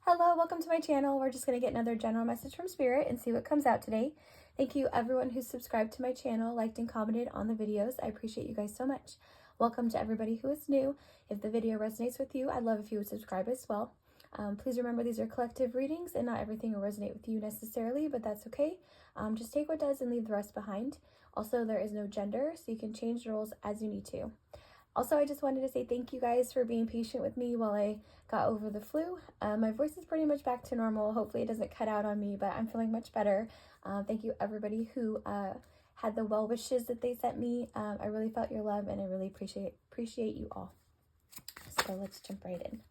Hello, welcome to my channel. We're just going to get another general message from Spirit and see what comes out today. Thank you everyone who subscribed to my channel, liked and commented on the videos. I appreciate you guys so much. Welcome to everybody who is new. If the video resonates with you, I'd love if you would subscribe as well. Please remember these are collective readings and not everything will resonate with you necessarily, but that's okay. Just take what does and leave the rest behind. Also, there is no gender, so you can change the rules as you need to. Also, I just wanted to say thank you guys for being patient with me while I got over the flu. My voice is pretty much back to normal. Hopefully it doesn't cut out on me, but I'm feeling much better. Thank you everybody who had the well wishes that they sent me. I really felt your love and I really appreciate you all. So let's jump right in.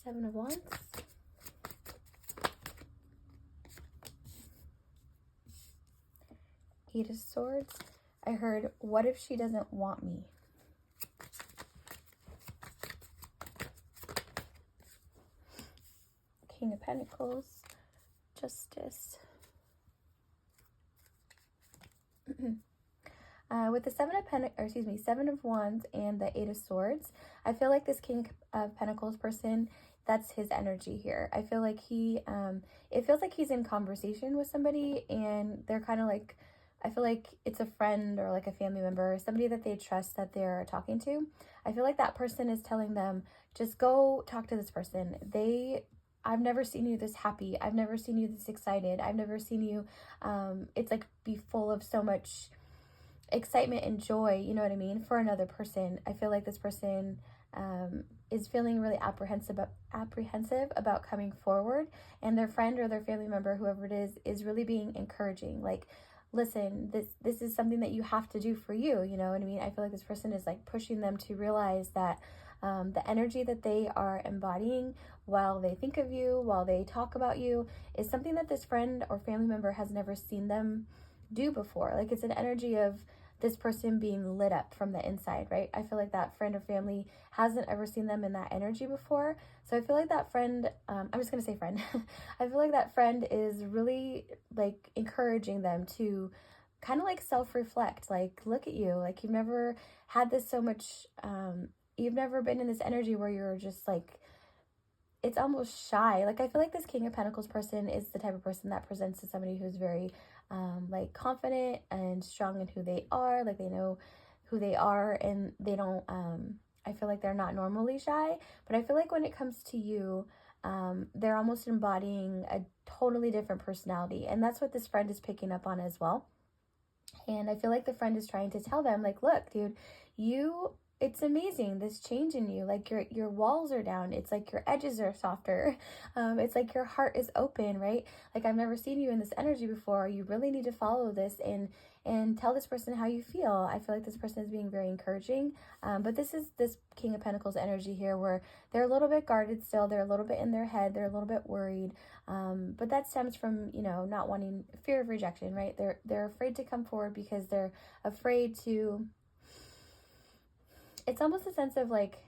Seven of Wands. Eight of Swords. I heard, what if she doesn't want me? King of Pentacles. Justice. With the Seven of Wands and the Eight of Swords, I feel like this King of Pentacles person, that's his energy here. I feel like it feels like he's in conversation with somebody and they're kind of like, I feel like it's a friend or like a family member, somebody that they trust that they're talking to. I feel like that person is telling them, just go talk to this person. I've never seen you this happy. I've never seen you this excited. I've never seen you, it's like be full of so much excitement and joy, you know what I mean, for another person. I feel like this person is feeling really apprehensive about coming forward, and their friend or their family member, whoever it is really being encouraging, like, listen, this is something that you have to do for you, you know what I mean? I feel like this person is like pushing them to realize that the energy that they are embodying while they think of you, while they talk about you, is something that this friend or family member has never seen them do before. Like, it's an energy of this person being lit up from the inside, right? I feel like that friend or family hasn't ever seen them in that energy before. So I feel like that friend, I'm just gonna say friend. I feel like that friend is really like encouraging them to kind of like self-reflect, like, look at you, like you've never had this so much, you've never been in this energy where you're just like, it's almost shy. Like, I feel like this King of Pentacles person is the type of person that presents as somebody who's very like confident and strong in who they are. Like, they know who they are and they don't, I feel like they're not normally shy, but I feel like when it comes to you, they're almost embodying a totally different personality. And that's what this friend is picking up on as well. And I feel like the friend is trying to tell them, like, look, dude, it's amazing, this change in you. Like, your walls are down. It's like your edges are softer. It's like your heart is open, right? Like, I've never seen you in this energy before. You really need to follow this and tell this person how you feel. I feel like this person is being very encouraging. But this is this King of Pentacles energy here where they're a little bit guarded still. They're a little bit in their head. They're a little bit worried. But that stems from, you know, not wanting, fear of rejection, right? They're afraid to come forward because they're afraid to, it's almost a sense of like,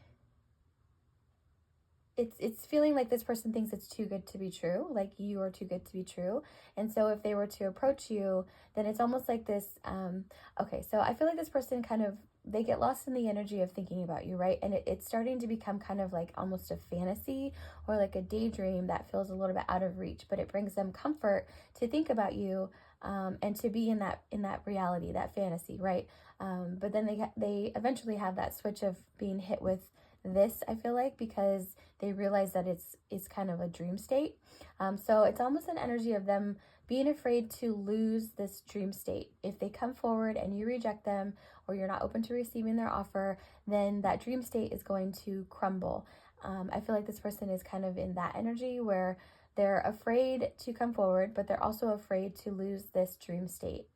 it's feeling like this person thinks it's too good to be true, like you are too good to be true. And so if they were to approach you, then it's almost like this, okay, so I feel like this person kind of, they get lost in the energy of thinking about you, right? And it's starting to become kind of like almost a fantasy or like a daydream that feels a little bit out of reach, but it brings them comfort to think about you, and to be in that reality, that fantasy, right? But then they eventually have that switch of being hit with this, I feel like, because they realize that it's kind of a dream state. So it's almost an energy of them being afraid to lose this dream state. If they come forward and you reject them or you're not open to receiving their offer, then that dream state is going to crumble. I feel like this person is kind of in that energy where they're afraid to come forward, but they're also afraid to lose this dream state.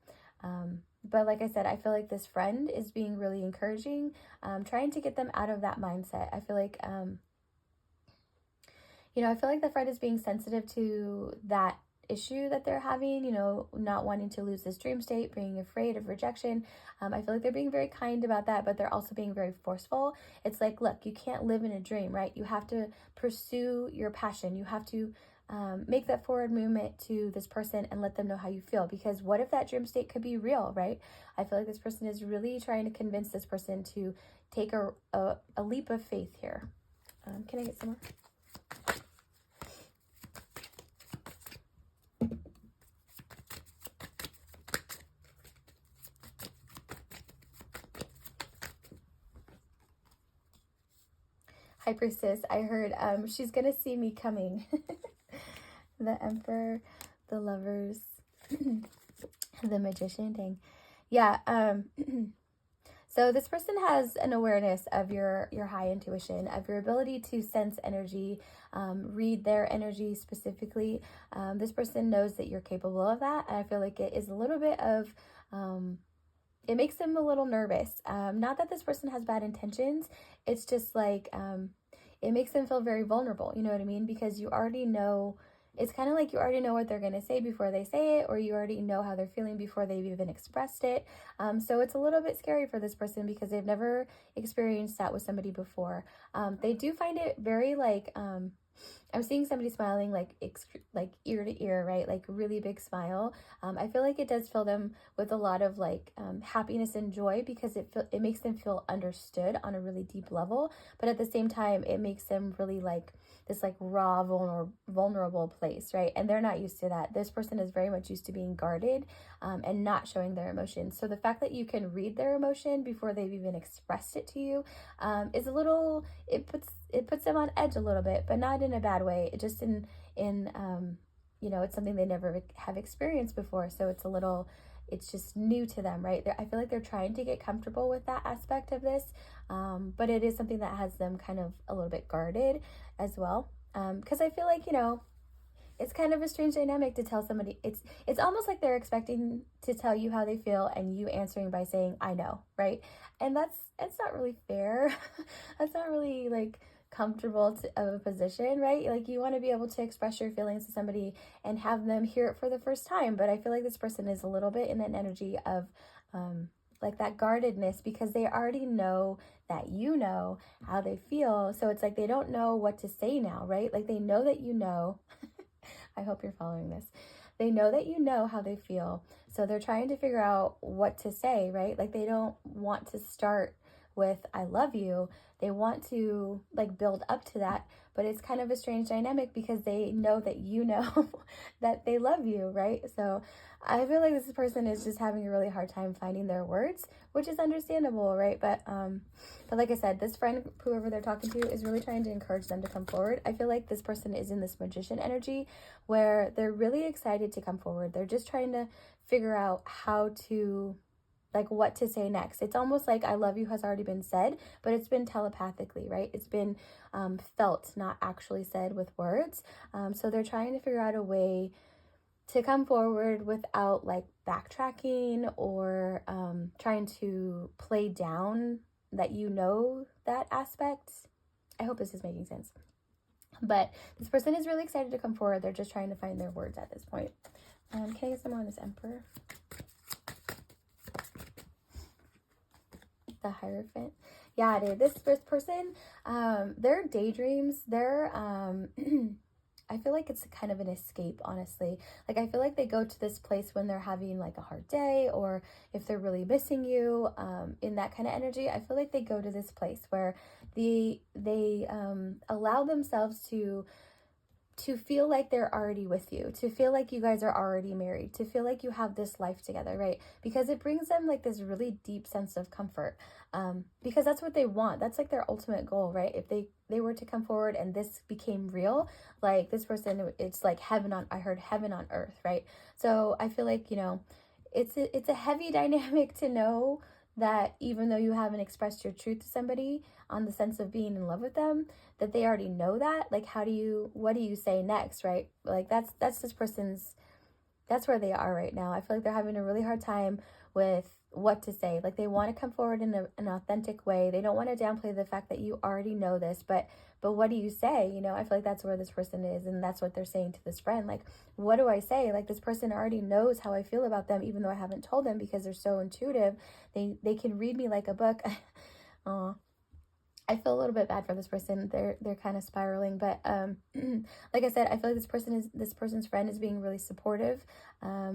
But like I said, I feel like this friend is being really encouraging, trying to get them out of that mindset. I feel like, you know, I feel like the friend is being sensitive to that issue that they're having, you know, not wanting to lose this dream state, being afraid of rejection. I feel like they're being very kind about that, but they're also being very forceful. It's like, look, you can't live in a dream, right? You have to pursue your passion. You have to make that forward movement to this person and let them know how you feel. Because what if that dream state could be real, right? I feel like this person is really trying to convince this person to take a leap of faith here. Can I get some more? High Priestess, I heard she's gonna see me coming. The Emperor, the Lovers, the Magician, dang. Yeah, so this person has an awareness of your high intuition, of your ability to sense energy, read their energy specifically. This person knows that you're capable of that, and I feel like it is a little bit of it makes them a little nervous. Not that this person has bad intentions. It's just like it makes them feel very vulnerable. You know what I mean? Because you already know, it's kind of like you already know what they're going to say before they say it, or you already know how they're feeling before they've even expressed it. So it's a little bit scary for this person because they've never experienced that with somebody before. They do find it very like, I'm seeing somebody smiling like ear to ear, right? Like really big smile. I feel like it does fill them with a lot of like happiness and joy because it makes them feel understood on a really deep level. But at the same time, it makes them really like this like raw, vulnerable place, right? And they're not used to that. This person is very much used to being guarded and not showing their emotions. So the fact that you can read their emotion before they've even expressed it to you is a little, it puts them on edge a little bit, but not in a bad way. It just in you know, it's something they never have experienced before. So it's just new to them, right? I feel like they're trying to get comfortable with that aspect of this, but it is something that has them kind of a little bit guarded as well. Because I feel like, you know, it's kind of a strange dynamic to tell somebody. It's almost like they're expecting to tell you how they feel and you answering by saying, I know, right? And it's not really fair. That's not really like comfortable of a position, right? Like you want to be able to express your feelings to somebody and have them hear it for the first time. But I feel like this person is a little bit in an energy of like that guardedness because they already know that you know how they feel. So it's like they don't know what to say now, right? Like they know that you know. I hope you're following this. They know that you know how they feel. So they're trying to figure out what to say, right? Like they don't want to start with I love you. They want to like build up to that, but it's kind of a strange dynamic because they know that you know that they love you, right? So I feel like this person is just having a really hard time finding their words, which is understandable, right? But like I said, this friend, whoever they're talking to, is really trying to encourage them to come forward. I feel like this person is in this magician energy where they're really excited to come forward. They're just trying to figure out how to like what to say next. It's almost like I love you has already been said, but it's been telepathically, right? It's been felt, not actually said with words. So they're trying to figure out a way to come forward without like backtracking or trying to play down that you know that aspect. I hope this is making sense. But this person is really excited to come forward. They're just trying to find their words at this point. Can I get some more on this Emperor? The Hierophant. Yeah, dude, this first person, their daydreams, their I feel like it's kind of an escape, honestly. Like I feel like they go to this place when they're having like a hard day or if they're really missing you, in that kind of energy. I feel like they go to this place where they allow themselves to feel like they're already with you, to feel like you guys are already married, to feel like you have this life together, right? Because it brings them like this really deep sense of comfort, because that's what they want. That's like their ultimate goal, right? If they were to come forward and this became real, like this person, it's like I heard heaven on earth, right? So I feel like, you know, it's a heavy dynamic to know that even though you haven't expressed your truth to somebody on the sense of being in love with them, that they already know that. Like what do you say next, right? Like that's this person's, that's where they are right now. I feel like they're having a really hard time with what to say. Like they want to come forward in an authentic way. They don't want to downplay the fact that you already know this, but what do you say? You know, I feel like that's where this person is, and that's what they're saying to this friend. Like, what do I say? Like this person already knows how I feel about them, even though I haven't told them, because they're so intuitive. They can read me like a book. Aw. I feel a little bit bad for this person. They're kind of spiraling, but like I said, I feel like this person's friend is being really supportive,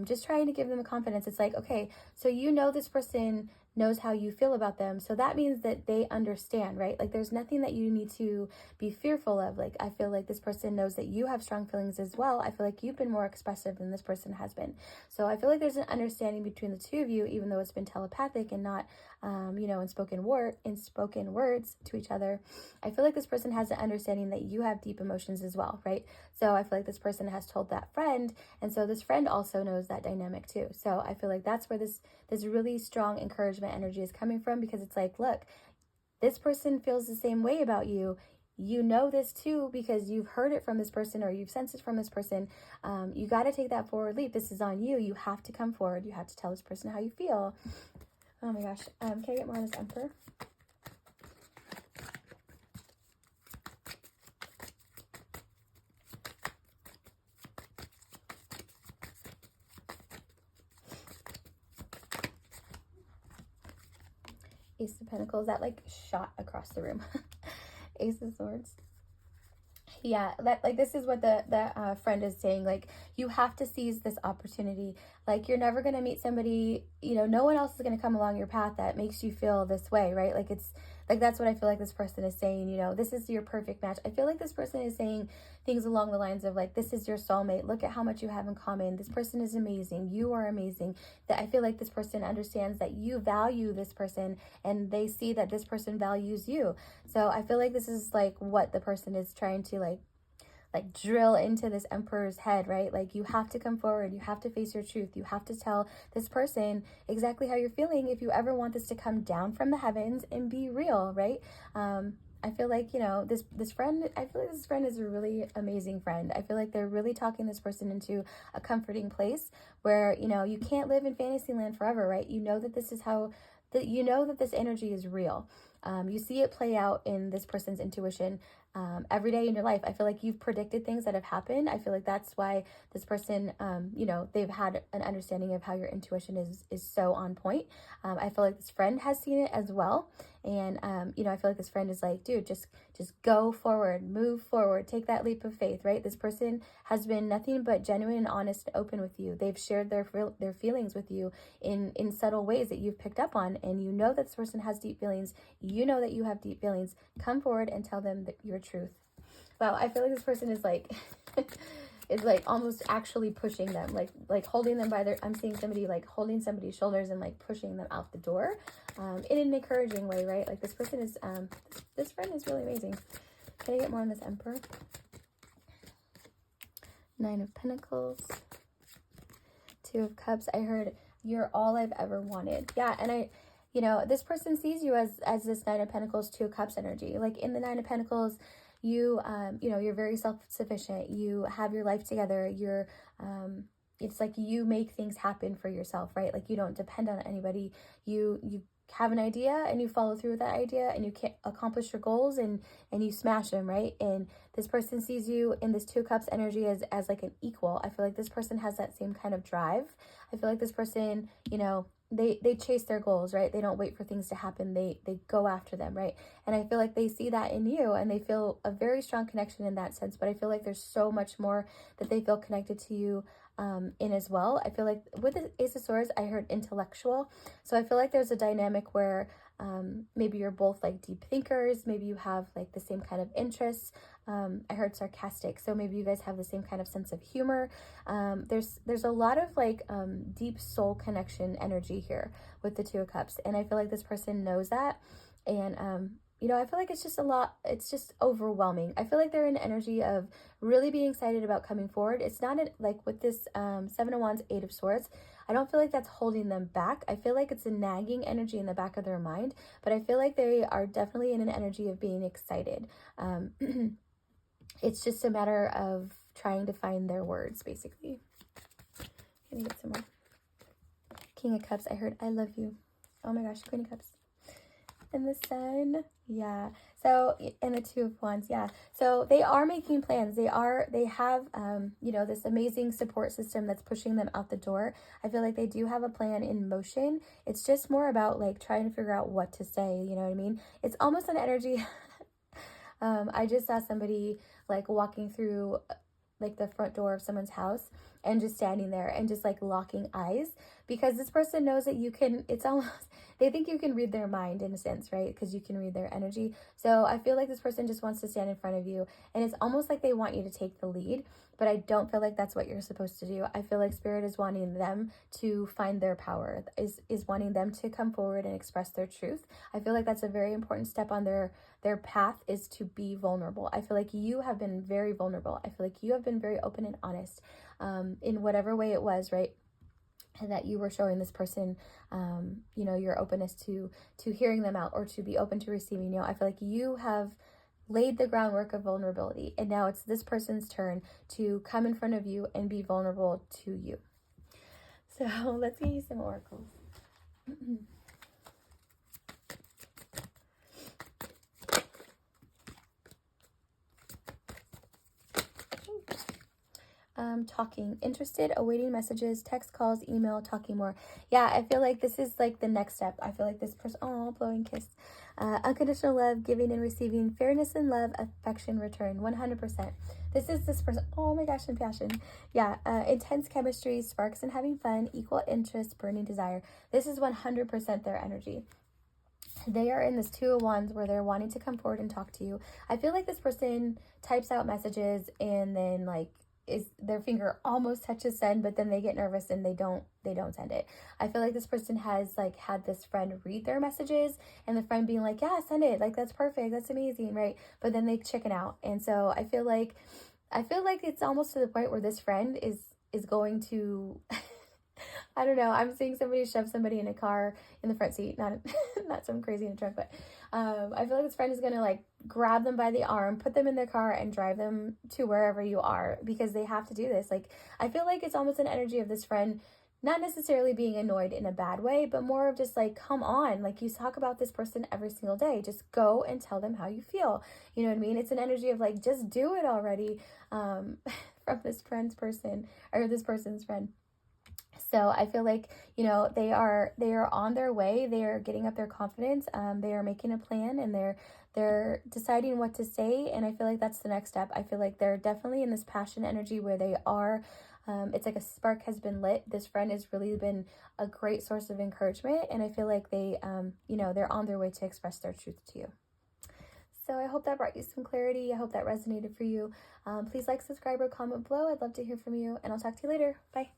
just trying to give them confidence. It's like, okay, so you know this person knows how you feel about them, so that means that they understand, right? Like there's nothing that you need to be fearful of. Like I feel like this person knows that you have strong feelings as well. I feel like you've been more expressive than this person has been, so I feel like there's an understanding between the two of you, even though it's been telepathic and not in spoken words to each other. I feel like this person has an understanding that you have deep emotions as well, right? So I feel like this person has told that friend, and so this friend also knows that dynamic too. So I feel like that's where this really strong encouragement energy is coming from, because it's like, look, this person feels the same way about you. You know this too because you've heard it from this person or you've sensed it from this person. You got to take that forward leap. This is on you. You have to come forward. You have to tell this person how you feel. Oh my gosh. Can I get more on this Emperor? Ace of Pentacles. That like shot across the room. Ace of Swords. Yeah, that like this is what the friend is saying. Like you have to seize this opportunity. Like you're never gonna meet somebody, no one else is gonna come along your path that makes you feel this way, right? Like it's like that's what I feel like this person is saying. This is your perfect match. I feel like this person is saying things along the lines of like, this is your soulmate. Look at how much you have in common. This person is amazing. You are amazing. That I feel like this person understands that you value this person and they see that this person values you. So I feel like this is like what the person is trying to like drill into this Emperor's head, right? Like you have to come forward. You have to face your truth. You have to tell this person exactly how you're feeling if you ever want this to come down from the heavens and be real, right? I feel like, this friend, I feel like this friend is a really amazing friend. I feel like they're really talking this person into a comforting place where, you can't live in fantasy land forever, right? You know that this is how, that you know that this energy is real. You see it play out in this person's intuition every day in your life. I feel like you've predicted things that have happened. I feel like that's why this person, they've had an understanding of how your intuition is so on point. I feel like this friend has seen it as well. And, I feel like this friend is like, dude, just go forward, move forward, take that leap of faith, right? This person has been nothing but genuine and honest and open with you. They've shared their feelings with you in subtle ways that you've picked up on. And you know that this person has deep feelings. You know that you have deep feelings. Come forward and tell them your truth. Wow, I feel like this person is like is like almost actually pushing them, like holding them by their, I'm seeing somebody like holding somebody's shoulders and like pushing them out the door in an encouraging way, right? Like this person is this friend is really amazing. Can I get more on this Emperor? Nine of Pentacles, Two of Cups. I heard you're all I've ever wanted. Yeah, and this person sees you as this Nine of Pentacles, Two of Cups energy. Like in the Nine of Pentacles, you're very self-sufficient. You have your life together. It's like you make things happen for yourself, right? Like you don't depend on anybody. You have an idea and you follow through with that idea and you can accomplish your goals and you smash them, right? And this person sees you in this Two of Cups energy as like an equal. I feel like this person has that same kind of drive. I feel like this person, they chase their goals, right? They don't wait for things to happen. They go after them, right? And I feel like they see that in you and they feel a very strong connection in that sense. But I feel like there's so much more that they feel connected to you in as well. I feel like with the Ace of Swords, I heard intellectual. So I feel like there's a dynamic where maybe you're both like deep thinkers. Maybe you have like the same kind of interests. I heard sarcastic. So maybe you guys have the same kind of sense of humor. There's a lot of like deep soul connection energy here with the Two of Cups. And I feel like this person knows that. And, I feel like it's just overwhelming. I feel like they're in energy of really being excited about coming forward. It's not like with this Seven of Wands, Eight of Swords. I don't feel like that's holding them back. I feel like it's a nagging energy in the back of their mind, but I feel like they are definitely in an energy of being excited. It's just a matter of trying to find their words, basically. Can I get some more? King of Cups. I heard I love you. Oh my gosh, Queen of Cups. and the Sun. Yeah. So, and the Two of Wands. Yeah. So they are making plans. They have, you know, this amazing support system that's pushing them out the door. I feel like they do have a plan in motion. It's just more about like trying to figure out what to say. You know what I mean? It's almost an energy. I just saw somebody like walking through like the front door of someone's house and just standing there and just like locking eyes, because this person knows that you can, it's almost, they think you can read their mind in a sense, right? Because you can read their energy. So I feel like this person just wants to stand in front of you, and it's almost like they want you to take the lead, but I don't feel like that's what you're supposed to do. I feel like Spirit is wanting them to find their power, is wanting them to come forward and express their truth. I feel like that's a very important step on their path, is to be vulnerable. I feel like you have been very vulnerable. I feel like you have been very open and honest, in whatever way it was, right? And that you were showing this person, you know, your openness to hearing them out, or to be open to receiving. You know, I feel like you have laid the groundwork of vulnerability, and now it's this person's turn to come in front of you and be vulnerable to you. So let's get you some oracles. Talking, interested, awaiting messages, text, calls, email, talking more. Yeah, I feel like this is like the next step. I feel like this person, oh, blowing kiss, unconditional love, giving and receiving, fairness and love, affection, return, 100%. This is this person, oh my gosh, and passion. Yeah, intense chemistry, sparks and having fun, equal interest, burning desire. This is 100% their energy. They are in this Two of Wands where they're wanting to come forward and talk to you. I feel like this person types out messages and then like is their finger almost touches send, but then they get nervous and they don't send it. I feel like this person has like had this friend read their messages, and the friend being like, yeah, send it, like that's perfect, that's amazing, right? But then they chicken out. And so I feel like it's almost to the point where this friend is going to I don't know. I'm seeing somebody shove somebody in a car in the front seat, not not some crazy in a truck, but I feel like this friend is gonna like grab them by the arm, put them in their car, and drive them to wherever you are, because they have to do this. Like, I feel like it's almost an energy of this friend not necessarily being annoyed in a bad way, but more of just like, come on, like you talk about this person every single day, just go and tell them how you feel. You know what I mean? It's an energy of like, just do it already, from this friend's person, or this person's friend. So I feel like, you know, they are on their way. They are getting up their confidence. They are making a plan, and they're deciding what to say. And I feel like that's the next step. I feel like they're definitely in this passion energy where they are. It's like a spark has been lit. This friend has really been a great source of encouragement, and I feel like they, you know, they're on their way to express their truth to you. So I hope that brought you some clarity. I hope that resonated for you. Please like, subscribe, or comment below. I'd love to hear from you, and I'll talk to you later. Bye.